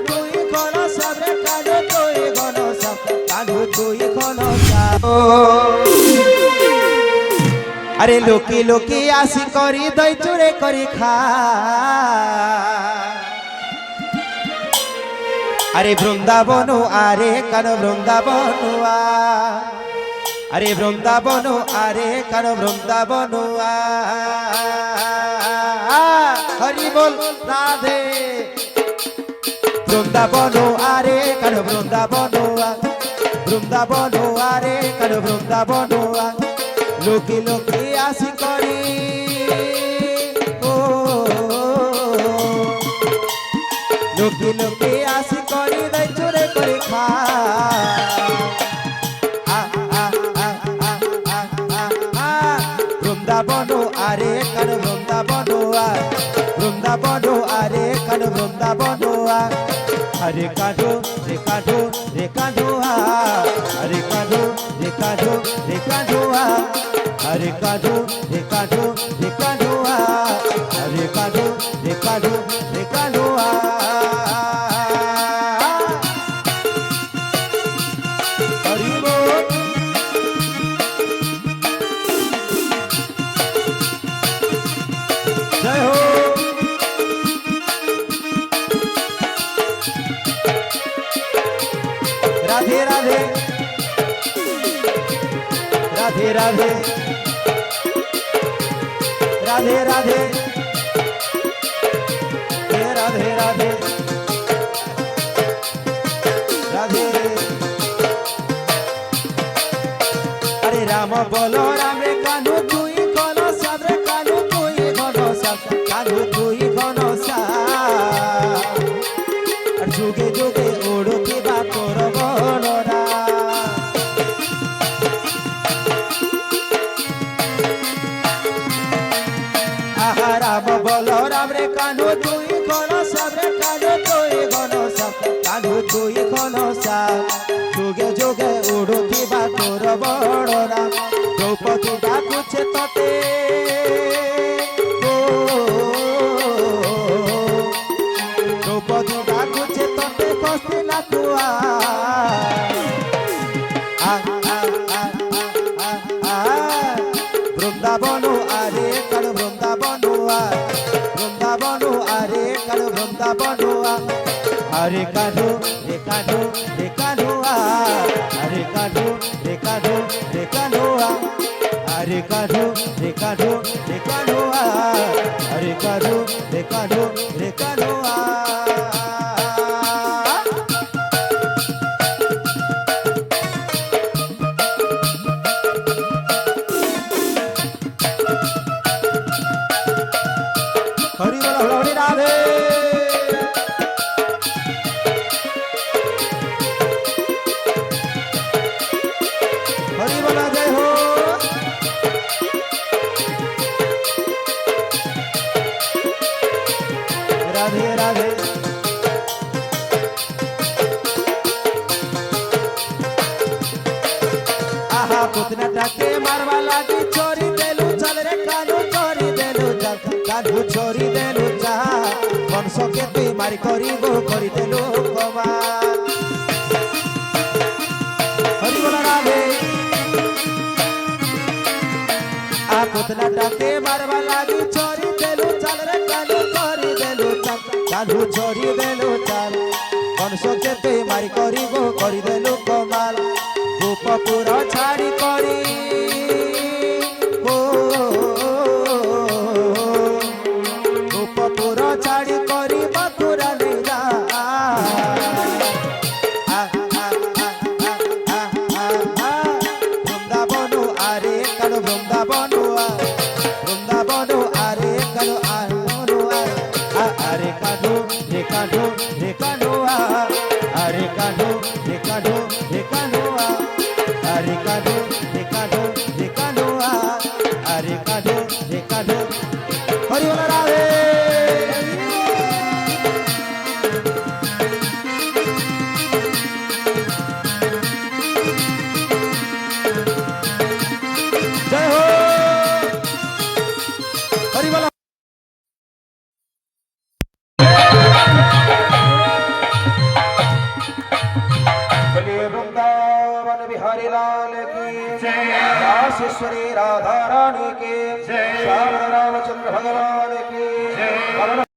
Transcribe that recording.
তুই ঘন শ্যাম রে কানু তুই ঘন শ্যাম কানু তুই ঘন শ্যাম আরে লোকে লোকে আসি করি দই চুরে করি খা আরে বৃন্দাবন আরে কানো বৃন্দাবন আরে বৃন্দাবন আরে কানো বৃন্দাবন হরি বল রাধে বৃন্দাবন আরে কানো বৃন্দাবন বৃন্দাবন আরে কানো বৃন্দাবন লোকে লোকে আসি করি ও লোকে লোকে আসি করি দই চুরে করে খা বৃন্দাবন আরে কান বৃন্দাবন বৃন্দাবন আরে কান বৃন্দাবন হরে কাঁধো রে কাঁধো রে কাঁধো হরে কাঁধো রে কাঁধো রে কাঁধো হরে কাঁধো রে কাঁধো রে কাঁধো হরে কাঁধো রে কাঁধো রে কাঁধো হরি বল জয় হো রাধে রাধে রাধে রাধে রাধে রাধে রাধে রাধে রাধে আরে রাম বলো রাম রে কানু তুই ঘন শ্যাম রে কানু তুই ঘন শ্যাম কানু তুই ঘন শ্যাম আর যুগে যুগে ওড়ুকিবা তোর বর্ণনা আহা রাম বলো রাম রে কানু তুই ঘন শ্যাম রে কানু তুই ঘন শ্যাম কানু তুই ঘন শ্যাম যুগে যুগে উড়ুকিবা তোর বর্ণনা দ্রৌপদী ডাকুছে ততে দ্রৌপদী ডাকুছে ততে কস্তি লাকুয়া বৃন্দাবন আরে কাল বৃন্দাবন বৃন্দাবন আরে কাল বৃন্দাবন হরে কাঁধো রে কাঁধো রে কাঁধো হরে কাঁধো রে কাঁধো রে কাঁধো হরে কাঁধো রে কাঁধো রে কাঁধো হরে কাঁধো রে কাঁধো রে কাঁধো হরি বল হরি রাধে হরি বল জয় হো রাধে রাধে আহা পুতনাটাকে মারবা লাগি চোরি দেলু চল রে কানু চোরি দেলু চল কানু চোরি দেলু চা কনসকে তুই মারি করিব করি দেলু কমা হরি বল রাধে আ পুতনাটাকে মারবা লাগি চোরি দেলু চল রে কানু চোরি দেলু চল কানু চোরি দেলু চল কনসকে তুই মারি করিব করি দেলু কমাল গোপপুর ছাড়ি করি গোপপুর ছাড়ি করি মথুরা লীলা বৃন্দাবন আরে কাল বৃন্দাবন বৃন্দাবন আরে কাল আরে কাঁধো রে কাঁধো রে কাঁধো আরে কাঁধো রে কাঁধো রে কাঁধো আরে কাঁধো রে কাঁধো রে কাঁধো আরে কাঁধো রে কাঁধো হরি বল রাধে জয় হো হরি বল की काशीश्वरी राधा रानी की श्याम रामचंद्र भगवान की